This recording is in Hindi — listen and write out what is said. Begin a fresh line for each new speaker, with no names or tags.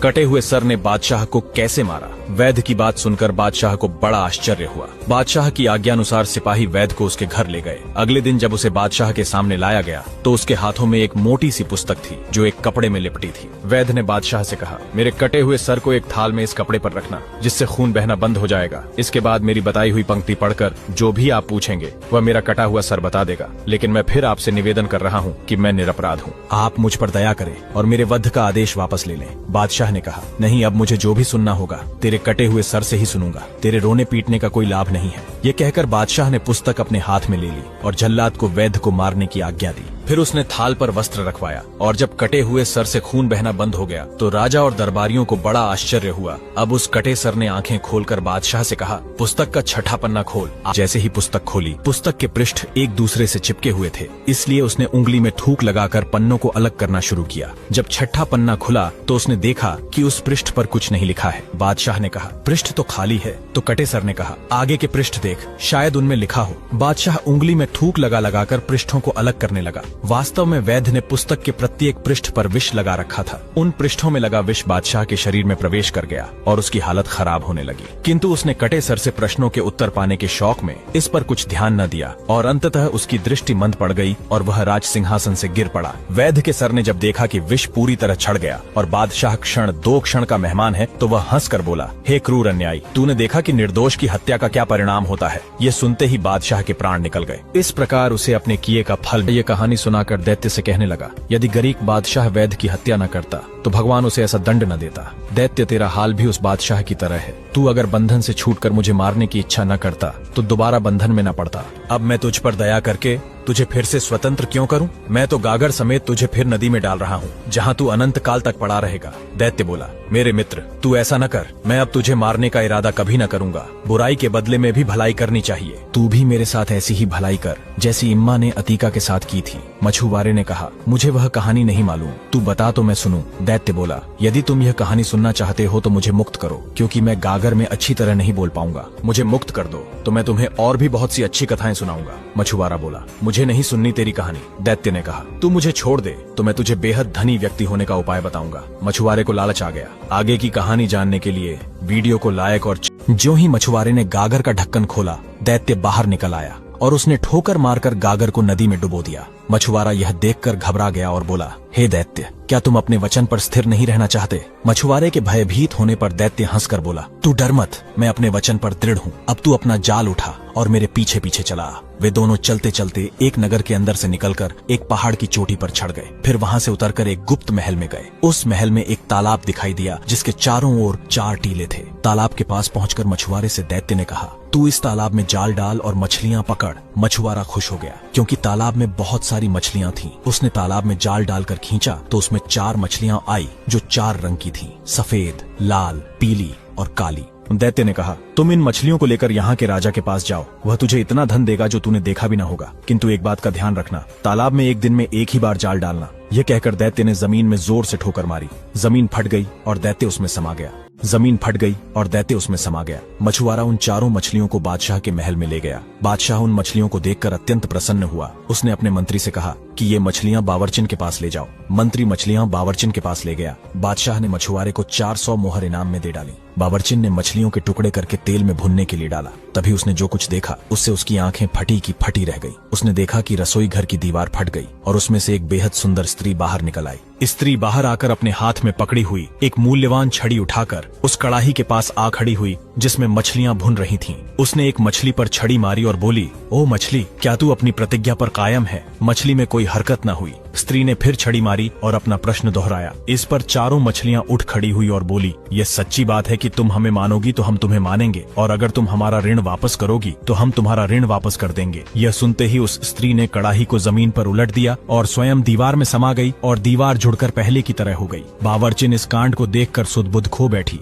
कटे हुए सर ने बादशाह को कैसे मारा। वैद्य की बात सुनकर बादशाह को बड़ा आश्चर्य हुआ। बादशाह की आज्ञानुसार सिपाही वैद्य को उसके घर ले गए। अगले दिन जब उसे बादशाह के सामने लाया गया तो उसके हाथों में एक मोटी सी पुस्तक थी जो एक कपड़े में लिपटी थी। वैद्य ने बादशाह से कहा, मेरे कटे हुए सर को एक थाल में इस कपड़े पर रखना, जिससे खून बहना बंद हो जाएगा। इसके बाद मेरी बताई हुई पंक्ति पढ़कर जो भी आप पूछेंगे वह मेरा कटा हुआ सर बता देगा। लेकिन मैं फिर आपसे निवेदन कर रहा हूँ कि मैं निरपराध हूँ। आप मुझ पर दया करें और मेरे वध का आदेश वापस ले लें। बादशाह ने कहा, नहीं, अब मुझे जो भी सुनना होगा तेरे कटे हुए सर से ही सुनूंगा। तेरे रोने पीटने का कोई लाभ नहीं है। ये कहकर बादशाह ने पुस्तक अपने हाथ में ले ली और जल्लाद को वैद्य को मारने की आज्ञा दी। फिर उसने थाल पर वस्त्र रखवाया और जब कटे हुए सर से खून बहना बंद हो गया तो राजा और दरबारियों को बड़ा आश्चर्य हुआ। अब उस कटे सर ने आंखें खोलकर बादशाह से कहा, पुस्तक का छठा पन्ना खोल। जैसे ही पुस्तक खोली, पुस्तक के पृष्ठ एक दूसरे से चिपके हुए थे, इसलिए उसने उंगली में थूक लगाकर पन्नों को अलग करना शुरू किया। जब छठा पन्ना खुला तो उसने देखा कि उस पृष्ठ पर कुछ नहीं लिखा है। बादशाह ने कहा, पृष्ठ तो खाली है। तो कटे सर ने कहा, आगे के पृष्ठ देख, शायद उनमें लिखा हो। बादशाह उंगली में थूक लगाकर पृष्ठों को अलग करने लगा। वास्तव में वैद्य ने पुस्तक के प्रत्येक पृष्ठ पर विष लगा रखा था। उन पृष्ठों में लगा विष बादशाह के शरीर में प्रवेश कर गया और उसकी हालत खराब होने लगी। किंतु उसने कटे सर से प्रश्नों के उत्तर पाने के शौक में इस पर कुछ ध्यान न दिया और अंततः उसकी दृष्टि मंद पड़ गई और वह राज सिंहासन से गिर पड़ा। वैद्य के सर ने जब देखा कि विष पूरी तरह छड़ गया और बादशाह दो क्षण का मेहमान है तो वह हंस कर बोला, हे क्रूर अन्यायी, तूने देखा कि निर्दोष की हत्या का क्या परिणाम होता है। ये सुनते ही बादशाह के प्राण निकल गए। इस प्रकार उसे अपने किए का फल ये कहानी सुनाकर दैत्य से कहने लगा, यदि गरीब बादशाह वैद्य की हत्या न करता तो भगवान उसे ऐसा दंड न देता। दैत्य, तेरा हाल भी उस बादशाह की तरह है। तू अगर बंधन से छूटकर मुझे मारने की इच्छा न करता तो दोबारा बंधन में न पड़ता। अब मैं तुझ पर दया करके तुझे फिर से स्वतंत्र क्यों करूं? मैं तो गागर समेत तुझे फिर नदी में डाल रहा हूं, जहां तू अनंत काल तक पड़ा रहेगा। दैत्य बोला, मेरे मित्र, तू ऐसा न कर। मैं अब तुझे मारने का इरादा कभी न करूंगा। बुराई के बदले में भी भलाई करनी चाहिए। तू भी मेरे साथ ऐसी ही भलाई कर जैसी इम्मा ने अतीका के साथ की थी। मछुआरे ने कहा, मुझे वह कहानी नहीं मालूम, तू बता तो मैं सुनूं। दैत्य बोला, यदि तुम यह कहानी सुनना चाहते हो तो मुझे मुक्त करो, क्योंकि मैं गागर में अच्छी तरह नहीं बोल पाऊंगा। मुझे मुक्त कर दो तो मैं तुम्हें और भी बहुत सी अच्छी कथाएं सुनाऊंगा। मछुआरा बोला, मुझे नहीं सुननी तेरी कहानी। दैत्य ने कहा, तू मुझे छोड़ दे तो मैं तुझे बेहद धनी व्यक्ति होने का उपाय बताऊंगा। मछुआरे को लालच आ गया। आगे की कहानी जानने के लिए वीडियो को लाइक और ज्यों ही मछुआरे ने गागर का ढक्कन खोला, दैत्य बाहर निकल आया और उसने ठोकर मारकर गागर को नदी में डुबो दिया। मछुआरा यह देखकर घबरा गया और बोला, हे दैत्य, क्या तुम अपने वचन पर स्थिर नहीं रहना चाहते? मछुआरे के भयभीत होने पर दैत्य हंसकर बोला, तू डर मत, मैं अपने वचन पर दृढ़ हूँ। अब तू अपना जाल उठा और मेरे पीछे पीछे चला। वे दोनों चलते चलते एक नगर के अंदर से निकलकर एक पहाड़ की चोटी पर चढ़ गए। फिर वहां से उतरकर एक गुप्त महल में गए। उस महल में एक तालाब दिखाई दिया जिसके चारों ओर 4 टीले थे। तालाब के पास पहुंचकर मछुआरे से दैत्य ने कहा, तू इस तालाब में जाल डाल और मछलियां पकड़। मछुआरा खुश हो गया क्योंकि तालाब में बहुत सारी मछलियां थीं। उसने तालाब में जाल डालकर खींचा तो उसमें 4 मछलियां आई जो 4 रंग की थीं, सफेद, लाल, पीली और काली। दैत्य ने कहा, तुम इन मछलियों को लेकर यहाँ के राजा के पास जाओ, वह तुझे इतना धन देगा जो तूने देखा भी न होगा। किंतु एक बात का ध्यान रखना, तालाब में एक दिन में एक ही बार जाल डालना। यह कहकर दैत्य ने जमीन में जोर से ठोकर मारी। जमीन फट गई और दैत्य उसमें समा गया। जमीन फट गई और दैत्य उसमें समा गया। मछुआरा उन 4 मछलियों को बादशाह के महल में ले गया। बादशाह उन मछलियों को देखकर अत्यंत प्रसन्न हुआ। उसने अपने मंत्री से कहा कि ये मछलियां बावर्चिन के पास ले जाओ। मंत्री मछलियां बावर्चिन के पास ले गया। बादशाह ने मछुआरे को 400 मोहर इनाम में दे डाली। बावर्चिन ने मछलियों के टुकड़े करके तेल में भुनने के लिए डाला। तभी उसने जो कुछ देखा उससे उसकी आंखें फटी की फटी रह गई। उसने देखा कि रसोई घर की दीवार फट गई और उसमें से एक बेहद सुंदर स्त्री बाहर निकल आई। स्त्री बाहर आकर अपने हाथ में पकड़ी हुई एक मूल्यवान छड़ी उठाकर उस कड़ाही के पास आ खड़ी हुई जिसमें मछलियां भुन रही थीं। उसने एक मछली पर छड़ी मारी और बोली, ओ मछली, क्या तू अपनी प्रतिज्ञा पर कायम है? मछली में कोई हरकत न हुई। स्त्री ने फिर छड़ी मारी और अपना प्रश्न दोहराया। इस पर 4 मछलियां उठ खड़ी हुई और बोली, ये सच्ची बात है कि तुम हमें मानोगी तो हम तुम्हें मानेंगे, और अगर तुम हमारा ऋण वापस करोगी तो हम तुम्हारा ऋण वापस कर देंगे। यह सुनते ही उस स्त्री ने कड़ाही को जमीन पर उलट दिया और स्वयं दीवार में समा गई और दीवार जुड़कर पहले की तरह हो गई। बावर्चिन इस कांड को देखकर सुध बुध खो बैठी।